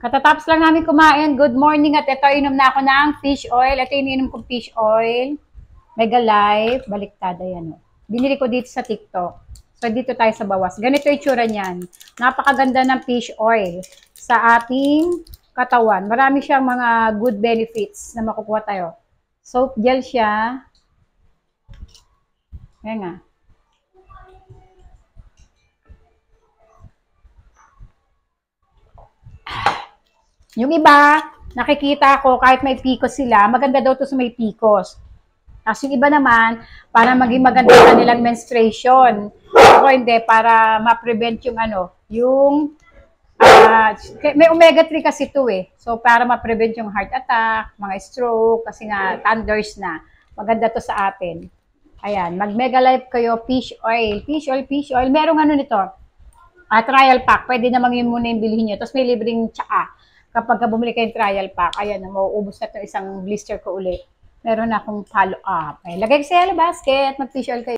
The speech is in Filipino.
Katatapos lang namin kumain. Good morning at ito, inom na ako ng fish oil. Ito ininom kong fish oil. Mega Life. Baliktada yan. Binili ko dito sa TikTok. So, dito tayo sa bawas. Ganito yung itsura niyan. Napakaganda ng fish oil sa ating katawan. Marami siyang mga good benefits na makukuha tayo. Soap gel siya. Yan nga. Yung iba, nakikita ko kahit may PCOS sila, maganda daw to sa may PCOS. Tapos yung iba naman, para maging maganda sa kanilang menstruation. Ako hindi, para ma-prevent yung yung may omega-3 kasi ito eh. So, para ma-prevent yung heart attack, mga stroke, kasi nga, thunders na. Maganda to sa atin. Ayan, mag-Mega Life kayo, fish oil. Fish oil, fish oil. Merong nito, trial pack. Pwede naman yun muna yung bilhin nyo. Tapos may libreng tsaka. Kapag bumili kayong trial pack, ayan, mauubos na itong isang blister ko ulit. Meron na akong follow-up. Lagay ko sa yellow basket. Mag-fish oil kayo.